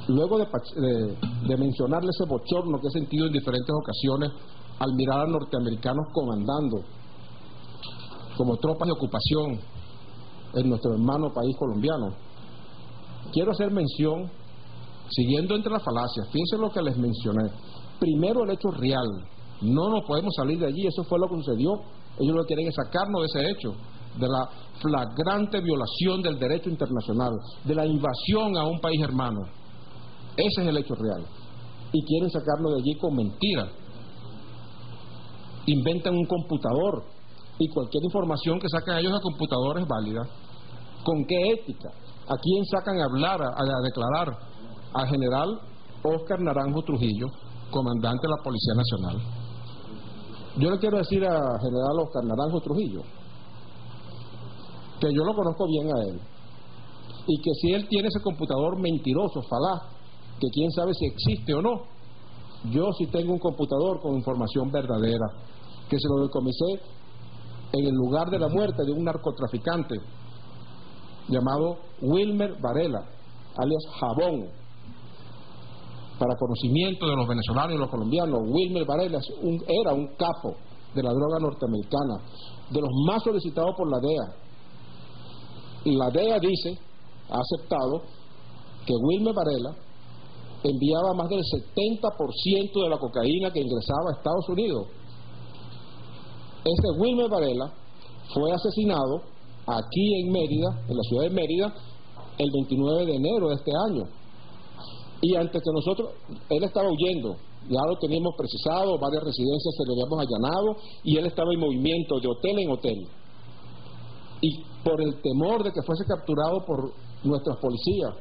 luego de mencionarle ese bochorno que he sentido en diferentes ocasiones al mirar a norteamericanos comandando como tropas de ocupación en nuestro hermano país colombiano, quiero hacer mención, siguiendo entre las falacias, fíjense lo que les mencioné. Primero, el hecho real. No nos podemos salir de allí, eso fue lo que sucedió. Ellos lo que quieren es sacarnos de ese hecho, de la flagrante violación del derecho internacional, de la invasión a un país hermano. Ese es el hecho real. Y quieren sacarnos de allí con mentiras. Inventan un computador y cualquier información que sacan ellos a computador es válida. ¿Con qué ética? ¿A quién sacan a hablar, a declarar? Al general Óscar Naranjo Trujillo, comandante de la Policía Nacional. Yo le quiero decir al general Óscar Naranjo Trujillo que yo lo conozco bien a él y que si él tiene ese computador mentiroso, falaz, que quién sabe si existe o no, yo sí tengo un computador con información verdadera que se lo decomisé en el lugar de la muerte de un narcotraficante llamado Wilmer Varela, alias Jabón. Para conocimiento de los venezolanos y los colombianos, Wilmer Varela era un capo de la droga norteamericana, de los más solicitados por la DEA. Y la DEA dice, ha aceptado, que Wilmer Varela enviaba más del 70% de la cocaína que ingresaba a Estados Unidos. Este Wilmer Varela fue asesinado aquí en Mérida, en la ciudad de Mérida, el 29 de enero de este año. Y antes que nosotros, él estaba huyendo, ya lo teníamos precisado, varias residencias se le habíamos allanado, y él estaba en movimiento de hotel en hotel. Y por el temor de que fuese capturado por nuestras policías,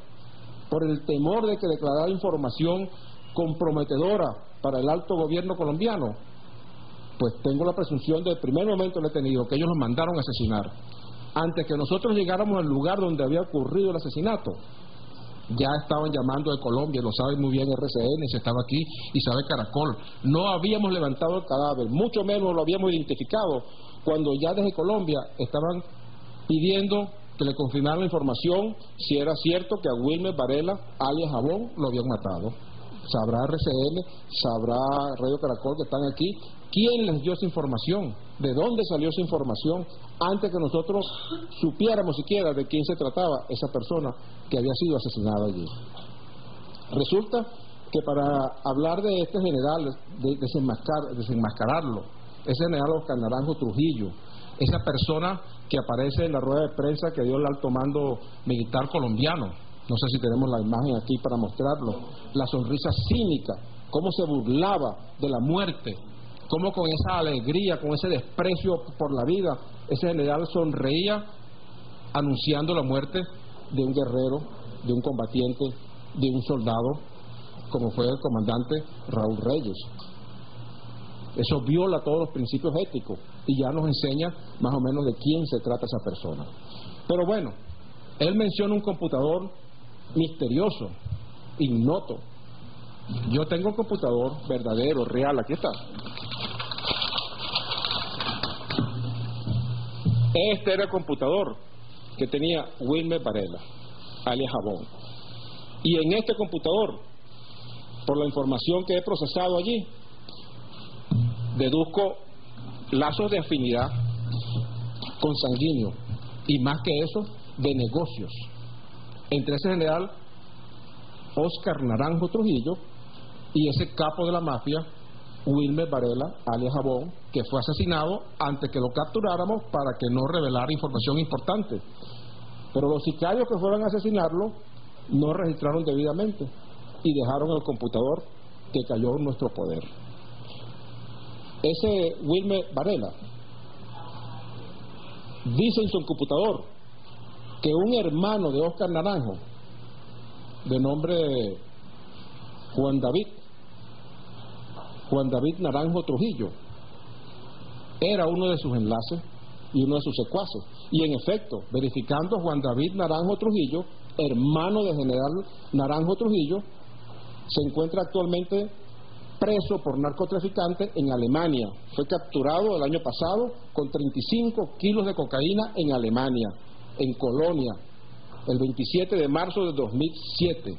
por el temor de que declarara información comprometedora para el alto gobierno colombiano, pues tengo la presunción del primer momento lo he tenido, que ellos los mandaron a asesinar. Antes que nosotros llegáramos al lugar donde había ocurrido el asesinato, ya estaban llamando de Colombia, lo sabe muy bien RCN, se estaba aquí y sabe Caracol. No habíamos levantado el cadáver, mucho menos lo habíamos identificado, cuando ya desde Colombia estaban pidiendo que le confirmaran la información si era cierto que a Wilmer Varela, alias Jabón, lo habían matado. Sabrá RCN, sabrá Radio Caracol que están aquí, quién les dio esa información, de dónde salió esa información, antes que nosotros supiéramos siquiera de quién se trataba esa persona que había sido asesinada allí. Resulta que para hablar de este general, de desenmascararlo, ese general Óscar Naranjo Trujillo, esa persona que aparece en la rueda de prensa que dio el alto mando militar colombiano, no sé si tenemos la imagen aquí para mostrarlo, la sonrisa cínica, cómo se burlaba de la muerte, cómo con esa alegría, con ese desprecio por la vida, ese general sonreía anunciando la muerte de un guerrero, de un combatiente, de un soldado, como fue el comandante Raúl Reyes. Eso viola todos los principios éticos y ya nos enseña más o menos de quién se trata esa persona. Pero bueno, él menciona un computador misterioso, ignoto. Yo tengo un computador verdadero, real, aquí está. Este era el computador que tenía Wilmer Varela, alias Jabón. Y en este computador, por la información que he procesado allí, deduzco lazos de afinidad consanguíneo y más que eso, de negocios entre ese general Óscar Naranjo Trujillo y ese capo de la mafia Wilmer Varela, alias Jabón, que fue asesinado antes que lo capturáramos para que no revelara información importante. Pero los sicarios que fueron a asesinarlo no registraron debidamente y dejaron el computador que cayó en nuestro poder. Ese Wilmer Varela dice en su computador que un hermano de Óscar Naranjo, de nombre Juan David Naranjo Trujillo, era uno de sus enlaces y uno de sus secuaces. Y en efecto, verificando, Juan David Naranjo Trujillo, hermano del general Naranjo Trujillo, se encuentra actualmente preso por narcotraficante en Alemania. Fue capturado el año pasado con 35 kilos de cocaína en Alemania, en Colonia, el 27 de marzo de 2007.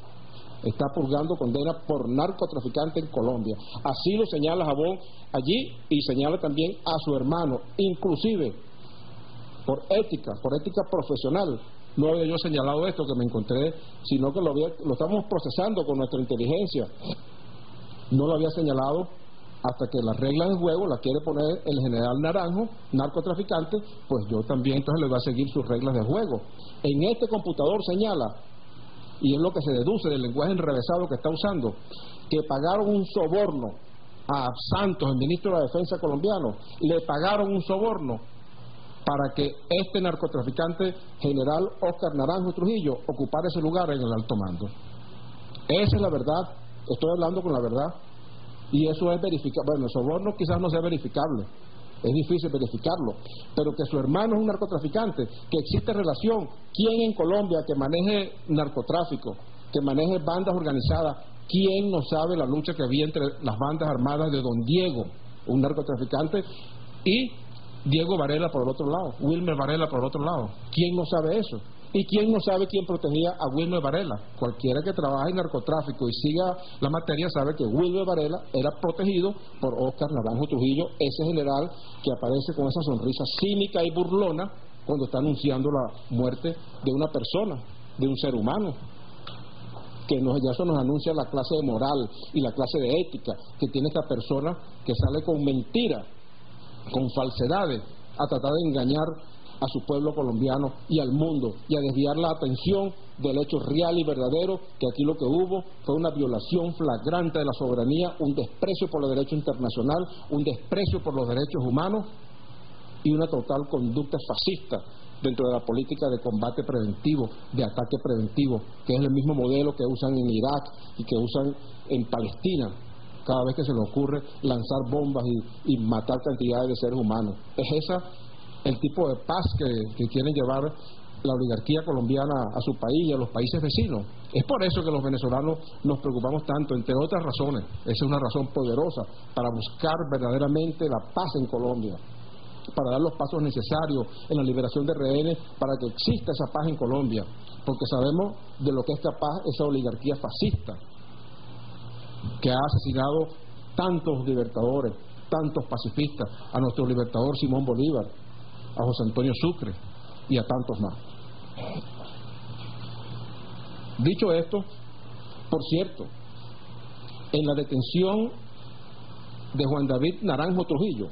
está purgando condena por narcotraficante en Colombia. Así lo señala Jabón allí y señala también a su hermano, inclusive por ética profesional. No había yo señalado esto que me encontré, sino que lo estamos procesando con nuestra inteligencia. No lo había señalado hasta que las reglas del juego las quiere poner el general Naranjo, narcotraficante, pues yo también entonces le voy a seguir sus reglas de juego. En este computador señala, y es lo que se deduce del lenguaje enrevesado que está usando, que pagaron un soborno a Santos, el ministro de la Defensa colombiano, le pagaron un soborno para que este narcotraficante general Óscar Naranjo Trujillo ocupara ese lugar en el alto mando. Esa es la verdad, estoy hablando con la verdad. Y eso es verificable. Bueno, el soborno quizás no sea verificable, es difícil verificarlo, pero que su hermano es un narcotraficante, que existe relación. ¿Quién en Colombia que maneje narcotráfico, que maneje bandas organizadas, quién no sabe la lucha que había entre las bandas armadas de Don Diego, un narcotraficante, y Diego Varela por el otro lado, Wilmer Varela por el otro lado? ¿Quién no sabe eso? ¿Y quién no sabe quién protegía a Wilmer Varela? Cualquiera que trabaje en narcotráfico y siga la materia sabe que Wilmer Varela era protegido por Óscar Naranjo Trujillo, ese general que aparece con esa sonrisa cínica y burlona cuando está anunciando la muerte de una persona, de un ser humano. Que ya eso nos anuncia la clase de moral y la clase de ética que tiene esta persona que sale con mentiras, con falsedades, a tratar de engañar a su pueblo colombiano y al mundo, y a desviar la atención del hecho real y verdadero, que aquí lo que hubo fue una violación flagrante de la soberanía, un desprecio por el derecho internacional, un desprecio por los derechos humanos y una total conducta fascista dentro de la política de combate preventivo, de ataque preventivo, que es el mismo modelo que usan en Irak y que usan en Palestina cada vez que se les ocurre lanzar bombas y matar cantidades de seres humanos. Es esa el tipo de paz que quieren llevar la oligarquía colombiana a su país y a los países vecinos. Es por eso que los venezolanos nos preocupamos tanto, entre otras razones. Esa es una razón poderosa para buscar verdaderamente la paz en Colombia, para dar los pasos necesarios en la liberación de rehenes, para que exista esa paz en Colombia, porque sabemos de lo que es capaz esa oligarquía fascista que ha asesinado tantos libertadores, tantos pacifistas, a nuestro libertador Simón Bolívar, a José Antonio Sucre y a tantos más. Dicho esto, por cierto, en la detención de Juan David Naranjo Trujillo,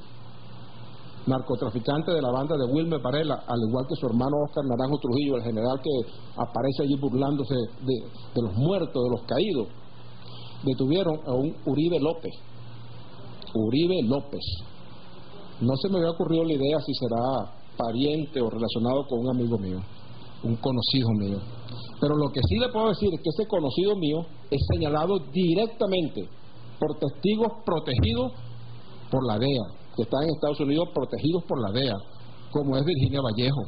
narcotraficante de la banda de Wilmer Varela, al igual que su hermano Óscar Naranjo Trujillo, el general que aparece allí burlándose de los muertos, de los caídos, detuvieron a un Uribe López. Uribe López. No se me había ocurrido la idea si será pariente o relacionado con un amigo mío, un conocido mío. Pero lo que sí le puedo decir es que ese conocido mío es señalado directamente por testigos protegidos por la DEA, que están en Estados Unidos protegidos por la DEA, como es Virginia Vallejo,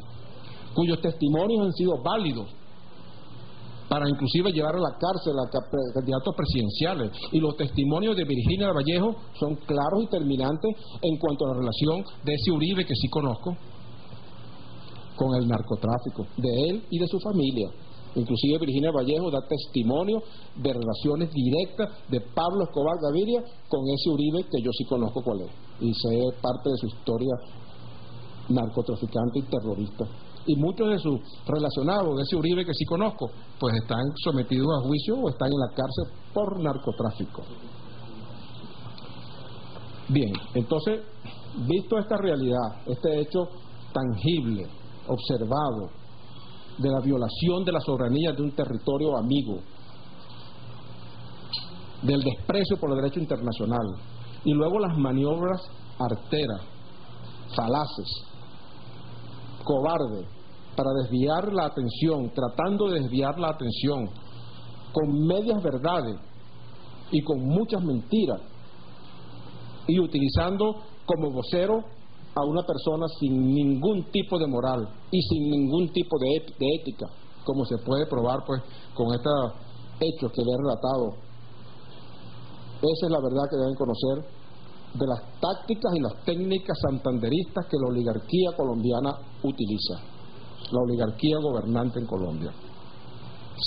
cuyos testimonios han sido válidos para inclusive llevar a la cárcel a candidatos presidenciales. Y los testimonios de Virginia Vallejo son claros y terminantes en cuanto a la relación de ese Uribe, que sí conozco, con el narcotráfico, de él y de su familia. Inclusive Virginia Vallejo da testimonio de relaciones directas de Pablo Escobar Gaviria con ese Uribe, que yo sí conozco cuál es, y sé parte de su historia narcotraficante y terrorista. Y muchos de sus relacionados de ese Uribe que sí conozco, pues están sometidos a juicio o están en la cárcel por narcotráfico. Bien, entonces, visto esta realidad, este hecho tangible, observado, de la violación de la soberanía de un territorio amigo, del desprecio por el derecho internacional, y luego las maniobras arteras, falaces, cobarde, para desviar la atención, tratando de desviar la atención con medias verdades y con muchas mentiras, y utilizando como vocero a una persona sin ningún tipo de moral y sin ningún tipo de ética, como se puede probar pues con estos hechos que le he relatado. Esa es la verdad que deben conocer de las tácticas y las técnicas santanderistas que la oligarquía colombiana utiliza, la oligarquía gobernante en Colombia.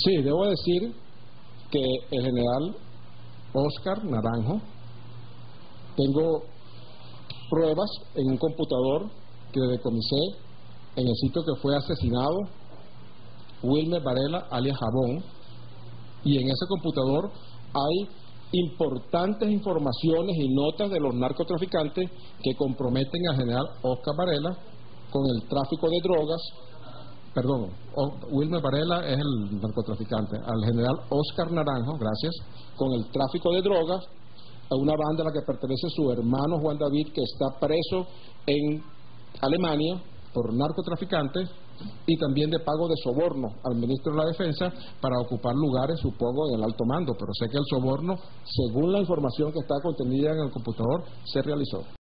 Sí, debo decir que el general Oscar Naranjo, tengo pruebas en un computador que decomisé en el sitio que fue asesinado Wilmer Varela, alias Jabón, y en ese computador hay importantes informaciones y notas de los narcotraficantes que comprometen al general Oscar Varela con el tráfico de drogas. Perdón, Wilmer Varela es el narcotraficante, al general Oscar Naranjo, gracias, con el tráfico de drogas, a una banda a la que pertenece su hermano Juan David, que está preso en Alemania por narcotraficantes, y también de pago de soborno al ministro de la Defensa para ocupar lugares, supongo, en el alto mando, pero sé que el soborno, según la información que está contenida en el computador, se realizó.